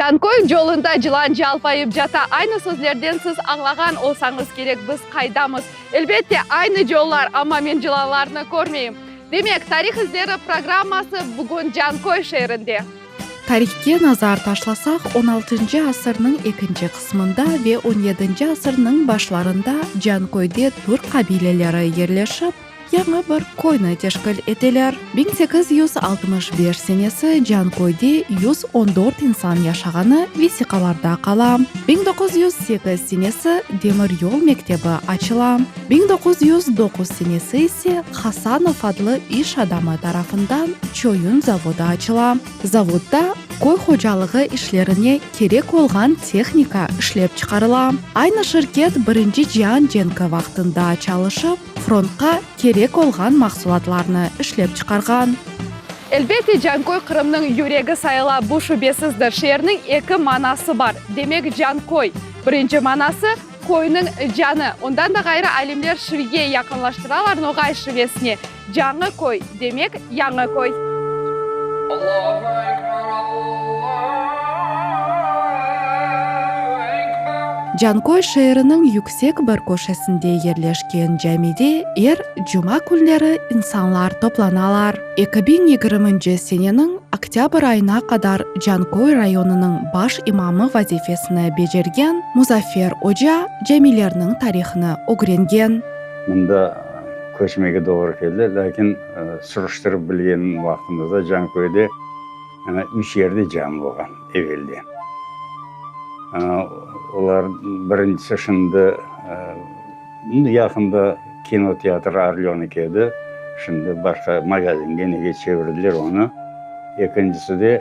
Жанкой жолында жылан жалпайып жата, айны сөздерден сіз аңлаған олсаңыз керек, біз қайдамыз. Әлбетте айны жоллар, ama мен жылаларны көрмеймін. Демек, тарих іздері программасы бүгін Жанкой шерінде. Тарихке назар ташласақ, 16 асырның екінші қысмында ве 17 асырның башларында Жанкойде түрк қабилелері ерлешіп, яңы бір койны тешкіл етелер. 1865 сенесі Жанкойде 114 инсан яшағаны весиқаларда қалам. 1908 сенесі Демір жол мектебі ачылам. 1909 сенесі ise Хасанов адлы иш адамы тарафындан чойын заводы ачылам. Заводда кой хожалығы ішлеріне керек олған техника ішлеп чықарылам. Айны шirket бірінші жан женкі вақтында чалышып, фронтқа керек олған мақсулатларны ішлеп чықарған. Әлбетте, Жанкой Қырымның юрегі сайыла бұл шүбесіздір. Шерінің екі манасы бар. Демек, Жанкой. Бірінші манасы койның жаны. Ондан да ғайры әлемдер шүрге яқынлаштыралар ноғай шүбесіне. Жаңы кой. Демек, яңы кой. Жанкой шерінің yüksek бір көшесінде ерлешкен жәмеде жұма күндері инсанлар топланалар. 2020 сененің октябрь айына қадар Жанкой районының баш имамы вазифесіне бежерген Музафер Ожа жәмелерінің тарихыны өгренген. Мұнда көшмеге doğru келді, ләкин сұрыштырып білген уақытымызда Жанкойде 3 жерде жам болған евелде. Олар біріншісі шынды яқында кинотеатр Орленок еді, шынды башқа магазинге неге чевірділер оны. Екіншісі де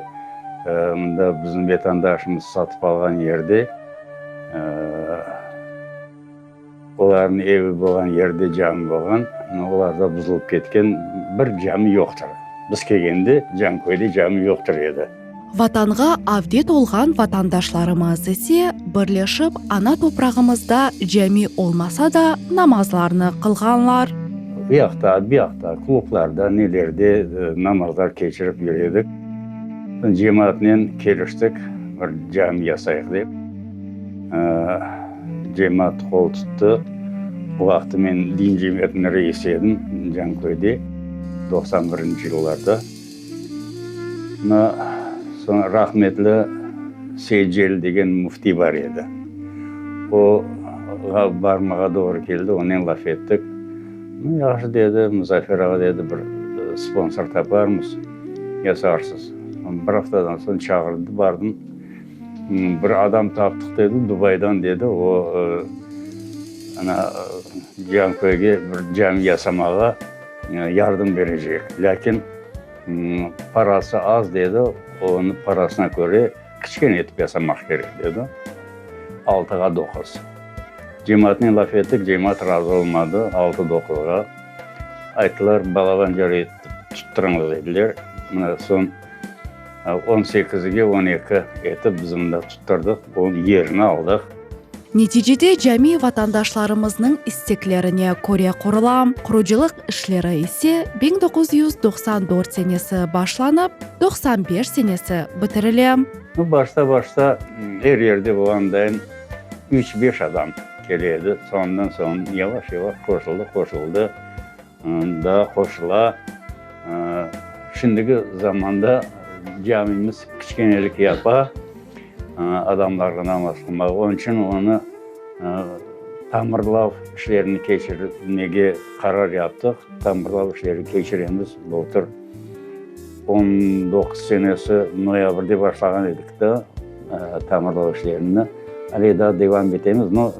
мұнда біздің ветандашымыз сатып алған жерде, олардың еві болған жерде жамы болған, оларда бұзылып кеткен бір жамы жоқтыр. Біз келгенде Жанкойде жамы жоқтыр еді. Ватанға авдет олған ватандашларымыз есе бірлешіп ана топрағымызда жәми олмаса да намазларны қылғанлар. Бияқта, клубларда, нелерде намаздар кешіріп жүредік. Жематымен келіштік, бір жами ясайық деп. Жемат қол тұтты. Уақыты мен дин жеметін рейс едім Жанкойде 91 жылларда. Рахметлі Сейджел деген муфти бар еді. Оға бармаға doğru келді, онен лаф еттік. Яқшы деді, Музафер аға деді, бір спонсор тапармыз, ясарсыз. Бір аптадан соң шағырды бардым. Бір адам таптық деді, Дубайдан деді, о Жанкойге бір жам ясамаға ярдым бережек. Ләкин парасы аз деді, оны парасына көре кішкене етіп ясамақ керек деді. 6-ға 9. Жематының лаф еттік, жемат разы olmadı 6-9-ға. Айтылар, балабан жары тұттырыңыз деділер. Сон 18-ге 12 етіп біздімді тұттырдық, оны еріні алдық. Нетижеде жәми ватандашларымызның истеклеріне көре құрылам. Құручылық ішлері есе 1994 сенесі башланып, 95 сенесі бітірілем. Башта her yerде болғандайын 3-5 адам келеді. Сондан соң yavaş қосылды. Да қосыла. Шындығы заманда жәмimiz кішкенелік япа. Адамларға намаз қылмақ. Onun үшін оны тамырлау ішлерін кешірмеге қарар яптық. Тамырлау ішлерін кешіреміз. Былтыр 19 сенесі ноябрьде башлаған едік та тамырлау ішлеріні. Әледа девам бетеміз, но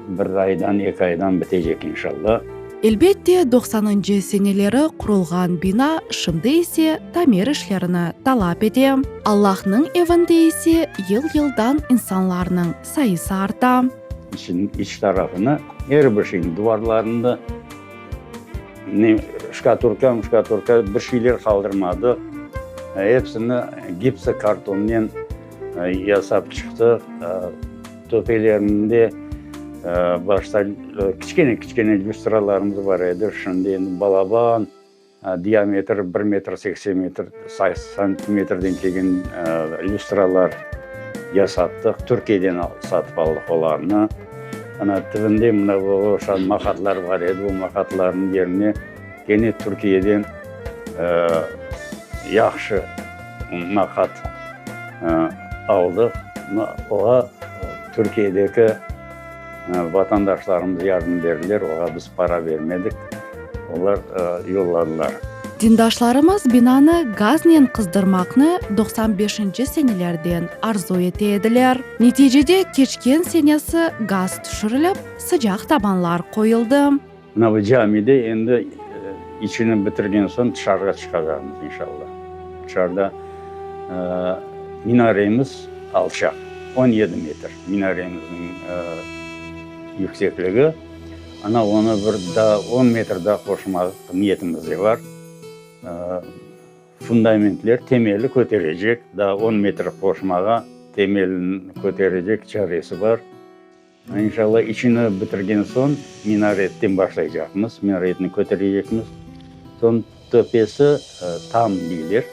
бір айдан, 2 айдан бітежек иншалла. Әлбетте 90-шы сенелері құрылған бина шымды есе тамир ішлеріні талап етем. Аллахның евінде есе ел-елдан инсанларының сайысы арта. İç tarafını, her bir şeyin duvarlarında şkaturka bir şeyler kaldırmadı. Hepsini gipsi kartondan yasap çıktı. Töpelerinde başta küçük illüstralarımız var edi. Şimdi balaban, диаметрі 1,80 метр, сантиметрден келген люстралар жасаттық. Түркиядан сатып алдық оларны. Ана түбінде мына ошан мақатлар бар еді. Бұл мақатлардың жеріне гене Түркиядан яқшы мақат алдық. Оға Түркиядегі ватандашларымыз ярдым берділер. Оға біз пара бермедік. Олар yolладылар. Dindaşlarımız binanı gaznen kızdırmakны 95-nji senelerden arzu etediler. Neticede keçken senesi gaz düşürülüp, sıcak tabanlar koyuldu. Mına bu camide endi içini bitirgen son dışarıga çıkacağımız inşallah. Dışarıda minaremiz alçak. 17 metr minaremizin yüksekliği. Ana onu bir daha 10 metr daha koşmak niyetimiz de var. Fundamentler temeli köterecek. Daha 10 metr koşmağa temelini köterecek çaresi var. İnşallah içini bitirgen son minaretten başlayacağımız. Minaretini köterecekmiz. Son töpesi tam değildir.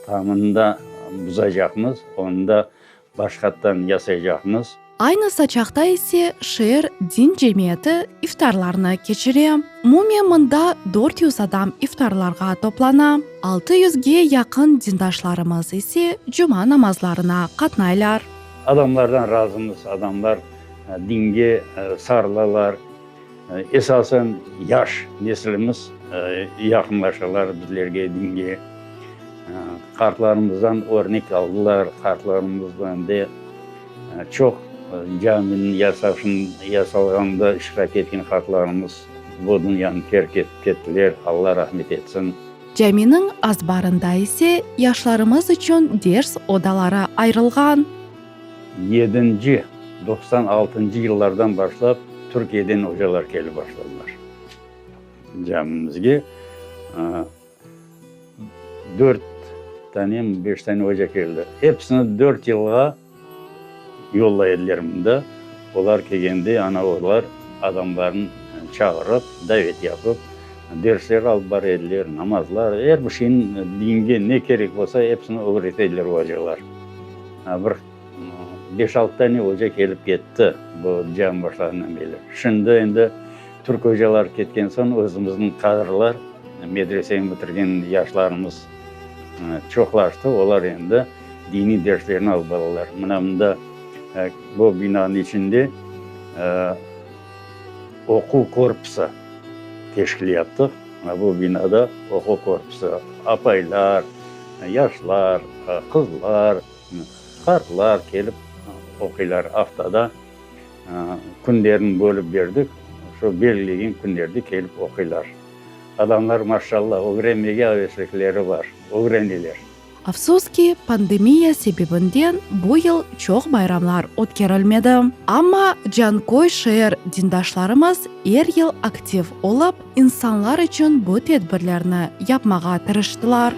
Tamında buzacağımız. Onu da başkattan yasayacağımız. Aynı saçakta ise şehir din cemiyeti iftarlarını geçiriyor. Mumyamında 400 adam iftarlarga toplana. 600'ge yakın dindaşlarımız ise cuma namazlarına katnaylar. Adamlardan razımız. Adamlar dinge sarılalar. Esasen yaş neslimiz yakınlaşırlar bizlerge dinge. Kartlarımızdan örnek aldılar. Kartlarımızdan da çok caminin yasalganda iştirak etken kartlarımız bu dünyanı terk etip kettiler. Allah rahmet etsin. Caminin azbarında ise yaşlarımız için ders odaları ayrılgan. 96 yıllardan başlap Türkiye'den hocalar gelip başladılar. Camimizge 4 tane 5 tane hoca geldi. Hepsini 4 yılga yollaydılar bunda. Olar kelgende ana olar adamların çağırıp, davet yapıp dersler alıp baradiler, namazlar, her bir şeyin dinge ne gerek olsa hepsini öğretediler hocalar. Bir 5-6 tane hoca gelip gitti bu cam başlarından beri. Şimdi endi Türk hocalar ketken son özümüzün kadrlar, medreseyi bitirgen yaşlarımız çoklaştı. Olar endi dini derslerini alıp balalar. Mınamda bu binanın içinde okul korpusu teşkil yaptık. Bu binada okul korpusu apaylar, yaşlar, kızlar, kartlar gelip okuylar haftada günlerini bölüp verdik. Şu belirlеген günlerde gelip okuylar. Adamlar maşallah öğrenmeye heveslikleri var, öğreniler. Afsuski pandemiya sebebinden bu yıl çok bayramlar o'tkazilmadi. Ama Jankoy şehir dindaşlarımız her yıl aktiv olup insanlar için bu tedbirlerini yapmağa tırıştılar.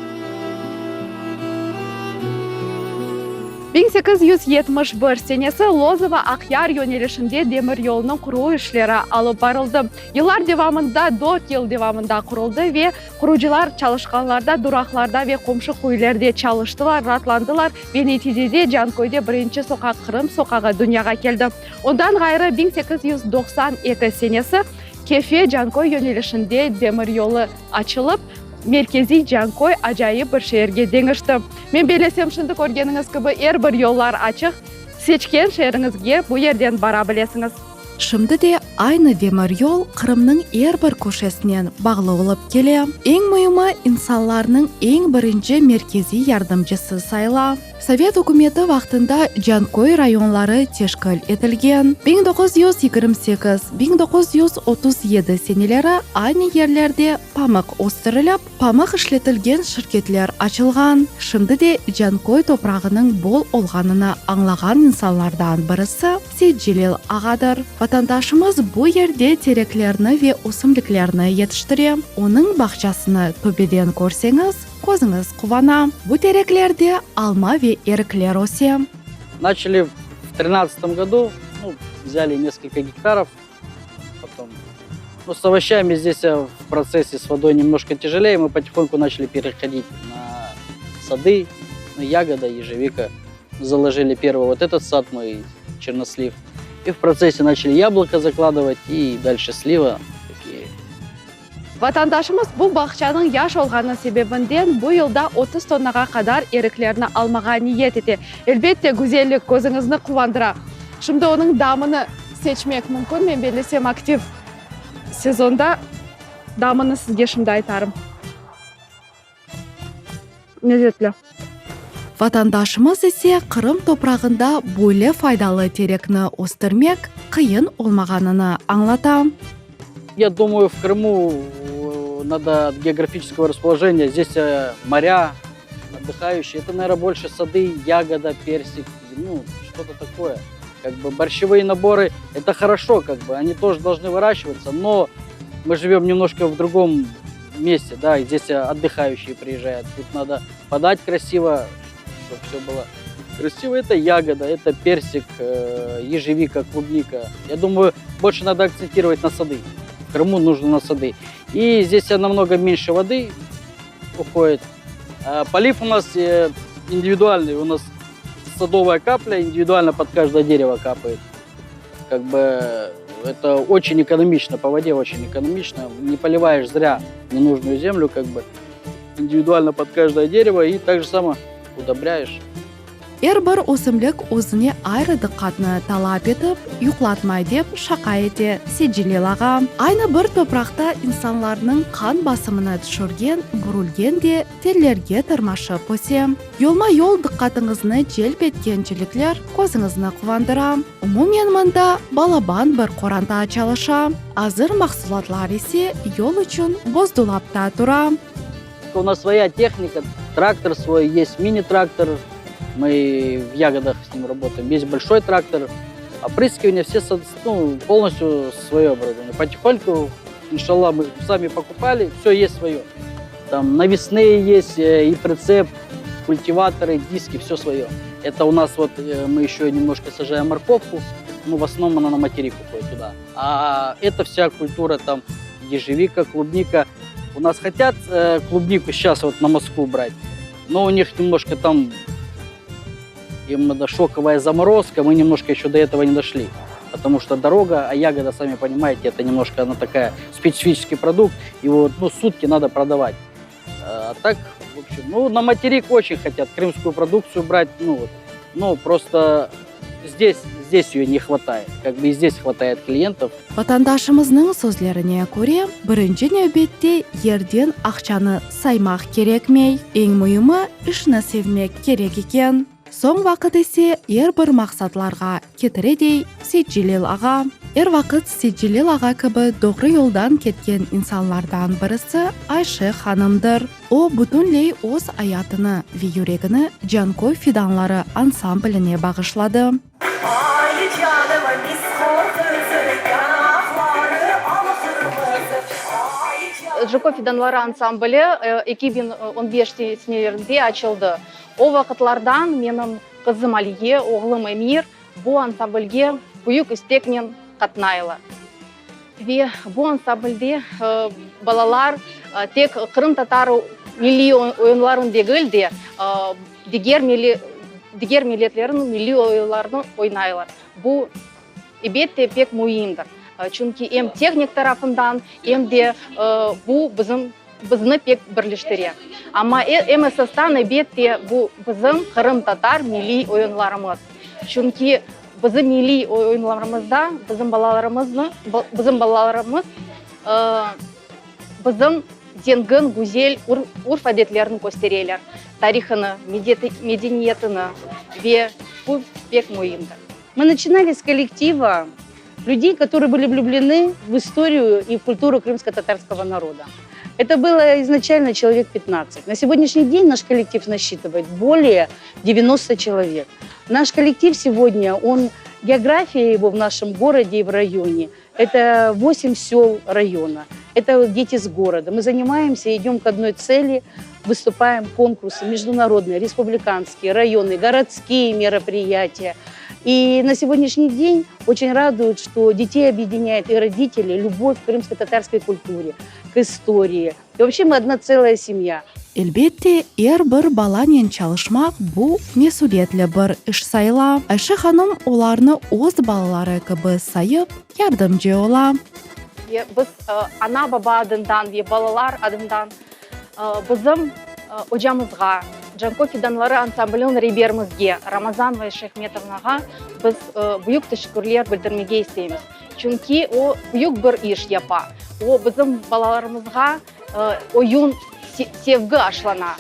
1871 senesi Lozova Aqyar yönelişinde demir yolunun kurulu işleri alıp barıldı. Yıllar devamında 4 yıl devamında kuruldu ve kurucular çalışkanlarda, duraklarda ve komşu köylarda çalıştılar, rahatlandılar ve neticede Jankoy'da birinci sokak Kırım sokağı dünyaya geldi. Ondan gayrı 1892 senesi Kefe Jankoy yönelişinde demir yolu açılıp Merkezi Jankoy acayip bir şehirge dengişti. Men belesem şundu көргеніңіз gibi her bir yollar açık. Seçken şehrinizge bu yerden bara bilesiniz. Şimdi de aynı demir yol Kırım'nın her bir köşesinden bağlı olup gele. En mühimi insanların en birinci merkezi yardımcısı sayla. Sovet hükümeti vaxtında Jankoy rayonları teşkil etilgen. 1928-1937 seneleri aynı yerlerde pamuk o'stirilib, pamuk işletilgen şirketler açılgan. Şimdi de Jankoy toprağının bol olganını anlagan insanlardan birisi Seycelil ağadır. Vatandaşımız bu yerde tereklerini ve o'simliklerini yetiştiriyor. Onun bahçesini töbeden korseniz, ko'zingiz quvana. Bu tereklerde alma ve erikler o'sya. Начали в 2013 году, взяли несколько гектаров, потом Но с овощами здесь в процессе с водой немножко тяжелее. Мы потихоньку начали переходить на сады, на ягода, ежевика. Заложили первый вот этот сад мой, чернослив. И в процессе начали яблоко закладывать, и дальше слива. Такие. Vatandaşımız bu бақчаның яш olғаны себебінден бұл жылда 30 тоннаға қадар еріклеріні алмаға ниет ете. Әлбетте, güzellik көзіңізді қуандыра. Şimdi оның дамыны seçmek мүмкін. Мен белесем актив сезонда дамыны сізге шымды айтарым. Мезетлі. Ватандашымыз есе Қырым топрағында бойлы файдалы терекні өстірмек қиын олмағаныны аңлатам. Я думаю, в Крыму надо от географического расположения. Здесь моря, отдыхающие. Это, наверное, больше сады, ягода, персик, ну, что-то такое. Как бы борщевые наборы, это хорошо, как бы, они тоже должны выращиваться, но мы живем немножко в другом месте, да, и здесь отдыхающие приезжают. Тут надо подать красиво, чтобы все было красиво. Это ягода, это персик, ежевика, клубника. Я думаю, больше надо акцентировать на сады. В Крыму нужно на сады. И здесь намного меньше воды уходит. Полив у нас индивидуальный, у нас садовая капля, индивидуально под каждое дерево капает. Как бы это очень экономично, по воде очень экономично. Не поливаешь зря ненужную землю, как бы индивидуально под каждое дерево, и так же само удобряешь. Әрбір өсімлік өзіне айры диққатны талап етіп, юқлатмай деп шақа ете Седжилел аға. Айны бір топрақта инсанларның қан басымына түшірген, бүрілген де теллерге тырмашып өсе. Йолма-йол диққатыңызны желп еткенчіліклер көзіңізні қуандыра. Умумен мында балабан бір қоранда ачалыша. Азыр мақсулатлар есе йол үшін боздулапта тұра. У нас своя техника, трактор свой, есть мини-трактор. Мы в ягодах с ним работаем. Есть большой трактор, опрыскивание, все полностью свое оборудование. Потихоньку, иншаллах, мы сами покупали, все есть свое. Там навесные есть, и прицеп, культиваторы, диски, все свое. Это у нас вот мы еще немножко сажаем морковку, но в основном она на материк уходит туда. А это вся культура, там ежевика, клубника. У нас хотят клубнику сейчас вот на Москву брать, но у них немножко там... Им надо шоковая заморозка, мы немножко еще до этого не дошли. Потому что дорога, а ягода, сами понимаете, это немножко она такая специфический продукт. Его сутки надо продавать. А так, в общем, на материк очень хотят крымскую продукцию брать. Но просто здесь ее не хватает. Как бы и здесь хватает клиентов. Ватандашымыздың сөзлеріне көре, бірінші нәубетте ерден ақшаны саймақ керекмей, ең мұйымы ішіні sevmek керек екен. Соң вақыт есе бір мақсатларға кетіредей Седжилел аға. Вақыт Седжилел аға кібі доғры yolдан кеткен инсанлардан бірісі Айшы ханымдыр. О бүтінлей өз аятыны ве юрегіні Джанкой фиданлары ансамбліне бағышлады. Джанкой фиданлары ансамблі 2015 сенелерінде açıldı. O вақытлардан менің қызым Алие, оғлым Эмир бұл ансамбльге büyük istekмен қатнайлы. Ve bu ансамбльде балалар тек Қырым татары milli oyunların değil de diğer milletlerin milli oyunlarını oynayırlar. Bu elbette pek mühimdir. Çünkü hem teknik tarafından hem de bu bizni pek birleştiriyor. Ama hem esasdan elbette bu bizim Kırım Tatar milli oyunlarımız. Çünkü bizim milli oyunlarımızda bizim balalarımız bizim zengin, güzel urf adetlerini gösteriyorlar. Tarihini, medeniyetini ve bu pek mühimdir. Мы начинали с коллектива людей, которые были влюблены в историю и в культуру крымско-татарского народа. Это было изначально человек 15. На сегодняшний день наш коллектив насчитывает более 90 человек. Наш коллектив сегодня, география его в нашем городе и в районе, это 8 сел района. Это дети с города. Мы занимаемся, идем к одной цели, выступаем конкурсы международные, республиканские, районные, городские мероприятия. И на сегодняшний день очень радует, что детей объединяет и родители любовь к крымско-татарской культуре, к истории. И вообще мы одна целая семья. Elbette bir balanен çalışmak bu mesuliyetli bir iş sayıla. Ayşe Hanım ularını öz балалары кыбы сайып, yardımcı ola. Biz ana baba adından ve balalar adından bizim hocamızga, Jankoy Fidanlары ансамблінің реберімізге, Рамазанова Шехметовнаға biz büyük teşekkürler bildirmege isteyimiz. Çünkü o büyük bir iş yapa. O bizim balalarımızga oyun sevgi aşlana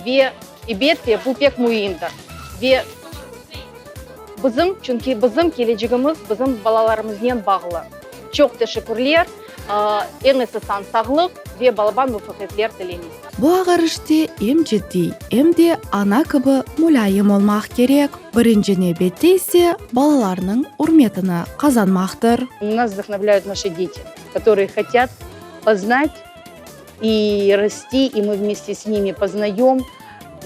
ve elbette bu pek mühimdir. Ve bizim geleceğimiz bizim balalarımızdan bağlı. Çok teşekkürler. En iyisinden sağlık ve balaban muvaffakiyetler dileyimiz. Bu ağır işte hem ciddi hem de ana kıbı mulayim olmak gerek. Birinci nöbette ise balalarının hürmetini kazanmaktır. Нас вдохновляют наши дети, которые хотят познать и расти, и мы вместе с ними познаем.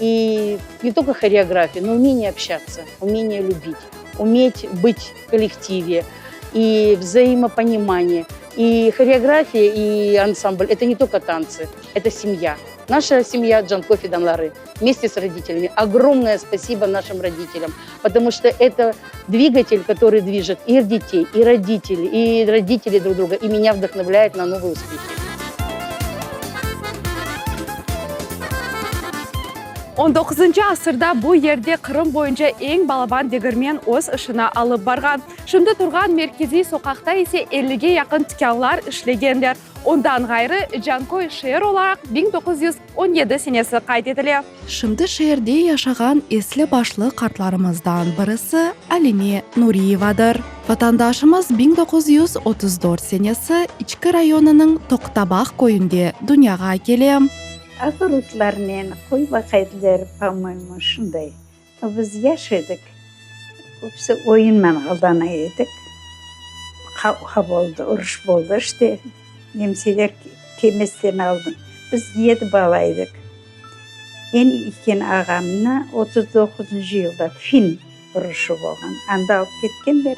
И не только хореографию, но умение общаться, умение любить, уметь быть в коллективе и взаимопонимание. И хореография, и ансамбль – это не только танцы, это семья. Наша семья Jankoy Fidanlары вместе с родителями. Огромное спасибо нашим родителям, потому что это двигатель, который движет и детей, и родителей друг друга, и меня вдохновляет на новые успехи. 19 asırda bu yerde Kırım boyunca en balaban degirmen öz işine alıp bargan. Şimdi turgan merkezi sokakta ise 50'ge yakın tükanlar işlegenler. Ondan gayrı Jankoy şehir olarak 1917 senesi kaydedilir. Şimdi şehirde yaşagan esli başlı kartlarımızdan birisi Alime Nuriyevadır. Vatandaşımız 1934 senesi İçki rayonunun Toqtabaq koyunda dünyaya gelip. Ağırlıklarının koy vakitler, по-моему, şunday. Biz yaşadık. Hepsi oyunla aldanaydık. Kavga oldu, uruş oldu işte. Nemseler kemeslerini aldı. Biz 7 balaydık. En iken ağamına 39. yılda Fin uruşu bolgan. Anda alıp ketkenler.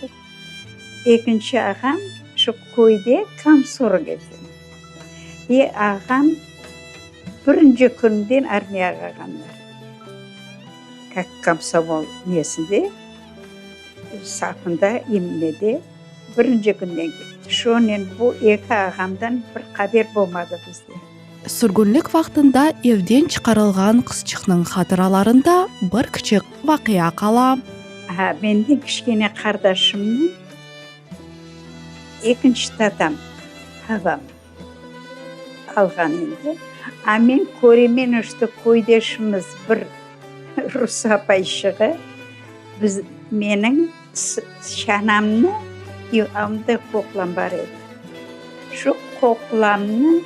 Ekinci ağam şu koyda kamsoru geldi. Ağam birinci günden armiyaga kalganlar. Komsomol niyesinde, safında imledi. Birinci günden gitti. Şonen bu iki ağamdan bir haber bulmadı bizde. Sürgünlük vaxtında evden çıkarılgan kızçıqның hatıralarında bir küçük vakıya kala. Benden kişkene kardeşimni ikinci tatam, havam algan indi. Amen koremen işte koydaşımız bir Rus apayşığı biz menin şanamını evimde koklam var edi. Şu koklamını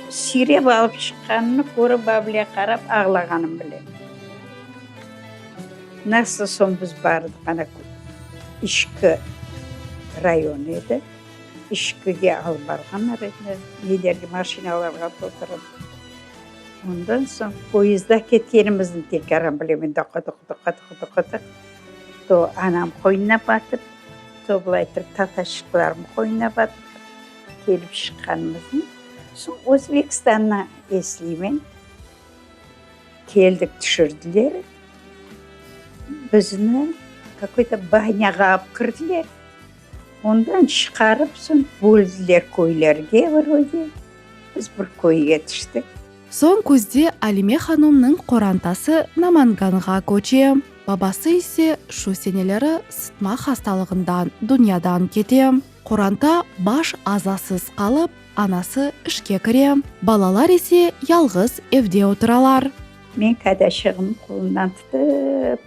sirep alıp çıkanını görüp ablaya karap ağlaganım bilem. Nasıl son biz bardık ana İşki rayon edi. İşki'ye alıp barganlar edi. Nedergi maşinalarga oturup. Ondan sonra poyizda ketkenimizin tekrarın bilemin dıkı. To anam koyuna batıp, to bulaytır tataşıklarım koyuna batıp gelip çıkanımızın. Sonra Özbekistan'a esliymen geldik düşürdüler. Bizini какой-то banyaga alıp kırdılar. Ondan çıkarıp sonra böldüler koylarga var. Biz bir koyu yetiştik. Son күзде Алиме ханымның қорантасы Наманганға көче. Babası ise şu seneleri sıtma hastalığından dünyadan kete. Qoranта baş azasız kalıp, anası işke kire. Balalar ise yalğız evde oturalar. Men kardeşimin kolundan tutup,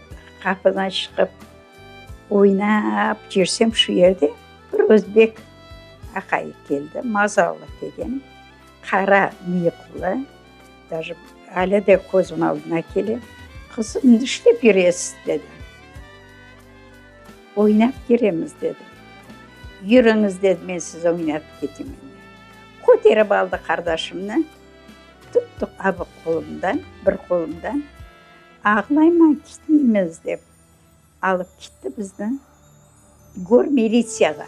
kapıdan çıkıp oynap jirsem şu yerde bir Özbek akayı geldi. Mazalı degen. Kara mıyıklı. Даже hala da gözümün aldına gelip, kızım işte birisi dedi. Oynap giremiz dedi. Yürünüz dedi, ben size oynatıp geteyim. Koterip aldı kardeşimle. Tuttuk abi kolumdan, bir kolumdan. Ağlayma gitmeyimiz deyip alıp gitti bizden. гор милицияға.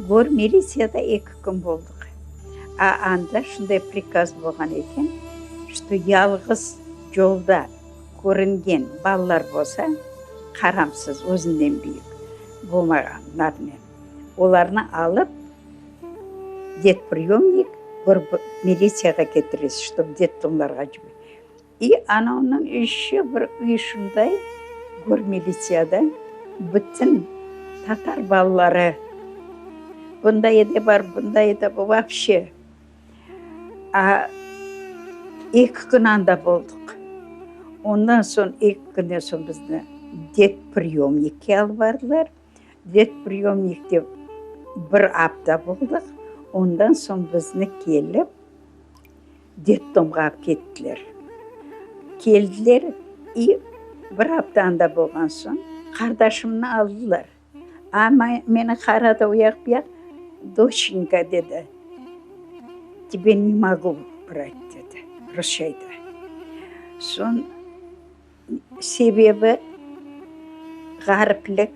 Гор милицияда 2 күн болдық. Анда шындай приказ болған екен, что ялғыз жолда көрінген балалар болса, қарамсыз, өзінден биік болмағандармен. Оларны алып, детприемник, милицияға кетіресіз, чтобы детдомларға жібер. И анауның іші бір үйшындай, гор милицияда бүтін татар балалары. Бұндай де бар, бұндай де бұл вообще. 2 күн анда болдық. Ondan sonra 2 күннен соң бізді детприемникке алып бардылар. Детприемникте 1 апта болдық. Ondan соң бізді келіп, детдомға алып кеттілер. Келділер, и 1 апта анда болған соң қардашымны алдылар. Мені қарады ояқ-бұяқ, доченька деді, тебе не могу брать деді, рұшайды. Сон себебі ғарыплік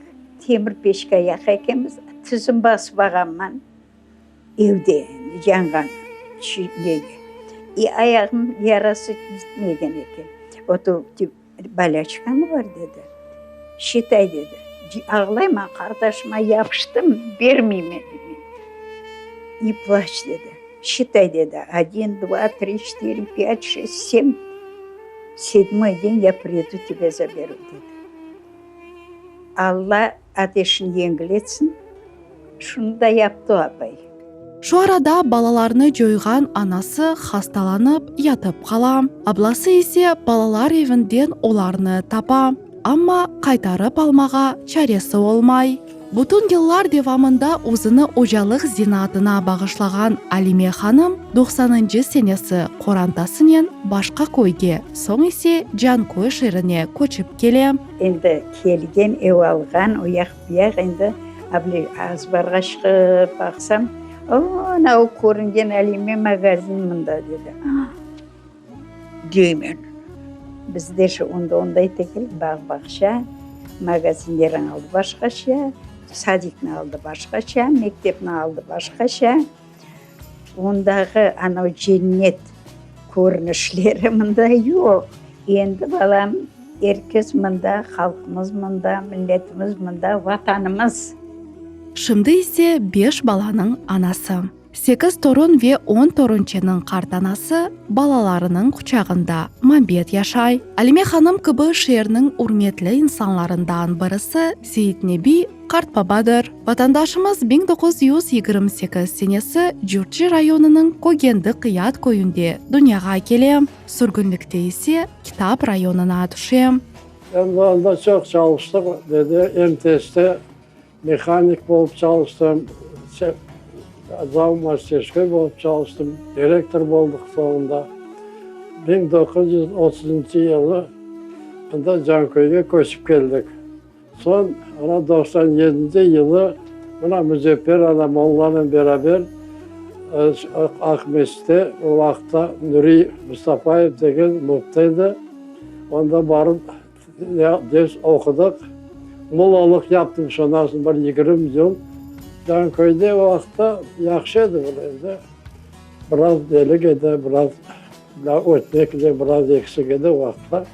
темір пешке аяқ екенбіз, тізім басып ағаман евде жаңған неге. И аяғым ярасы бітмеген екен. Ото болячкам бар деді. Считай деді. Ağlayma kardeşime yapıştım, vermeyeyim dedi. Не плачь dedi. Считай dedi. 1, 2, 3, 4, 5, 6, 7. 7-й день я приеду, тебя заберу dedi. Allah ateşini yengilетсін. Şunu da yaptı abay. Şu arada balalarını жойған анасы хасталанып ятып қала. Абласы ise балалар evinden оларны тапа. Amma қайтарып алмаға чаресі olmay. Бүтін yıllar devamında өзіні ожалық зинатына бағышлаған Алиме ханым 90-ncı senesi қорантасымен башқа көйге, соң есе Жанкой шеріне көчіп келе. Енді келген, ev alған, ояқ-бұяқ, енді азбарға шығып бақсам, анау көрінген Алиме магазин мұнда деді. Деймен. Бізде ондай текел бақ-бақша, магазиндерін алды башқаша, садикны алды башқаша, мектепні алды башқаша. Ондағы анау женнет көрінішлері мұнда жоқ. Енді балам, еркіз мұнда, халқымыз мұнда, милletimiz мұнда, ватанымыз. Şimdi ise 5 баланың анасы. 8 torun ve 10 torunçenin kartanası balalarının kucağında Mambet yaşay. Alime hanım kıbı şehirinin urmetli insanlarından birisi Seyit Nebi Kartbabadır. Vatandaşımız 1928 senesi Jurtji rayonunun Kogendi Kıyat köyünde dünyaya gele. Sürgünlükte ise Kitap rayonuna düşe. Ben bu anda çok çalıştım dedi. MTS'te mekanik olup çalıştım. Zav masterskoy olup çalıştım. Direktör olduk sonunda. 1930 yılı Cankoy'a koşup geldik. Son 97 yılı Müzeffer Molla'nın beraber Akmes'te o vakta Nuri Mustafayev degen muhtaydı. Onda barıp ders okuduk. Mollalık yaptım sonrasında 20 yıl. Cankoy'da o vakta yaxşıydı böyle. Biraz delik edi, biraz ötmek edi, biraz eksik edi o vakta.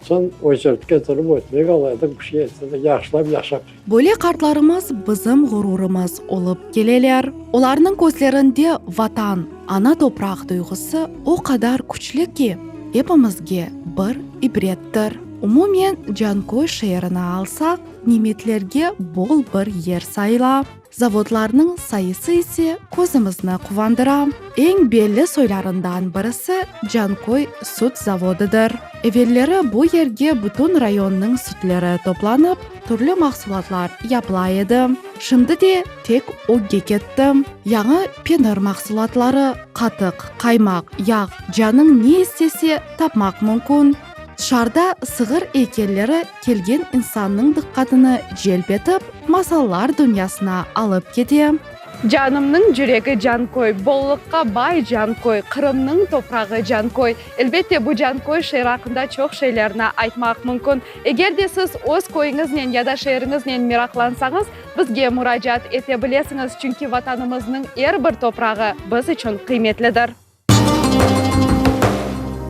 Son o'chirtga turib o'tmek alaydık, bir şey etdi, yaxshilab yaşap. Böyle kartlarımız bizim gururumuz olup geleler. Onların gözlerinde vatan, ana toprak duygusu o kadar güçlü ki hepimizge bir ibrettir. Umumen Cankoy şehrini alsak, nimetlerge bol bir yer sayla. Zavodlarının sayısı ise közümüzni kuvandıra. En belli soylarından birisi Cankoy süt zavodudur. Evvelleri bu yerge bütün rayonның sütleri toplanıp, türlü mahsulatlar yapılaydı. Şimdi de tek o gekettim. Yanı penir mahsulatları, katık, kaymak, yağ, canın ne istese tapmak mümkün. Dışarıda sığır heykelleri kelgen insanның dikkatini celp etip, masallar dünyasına alıp ketdi. Жанымның жүрегі Жанкой, боллыққа бай Жанкой, Қырымның топрағы Жанкой. Elbette bu Жанкой шер ақында çok şeylerini айтмақ мүмкін. Егер де сіз өз койыңызбен я да шеріңізбен мерақлансаңыз, бізге мұражат ете білесіңіз, чүнки ватанымыздың әрбір топрағы біз үшін қиметлідір.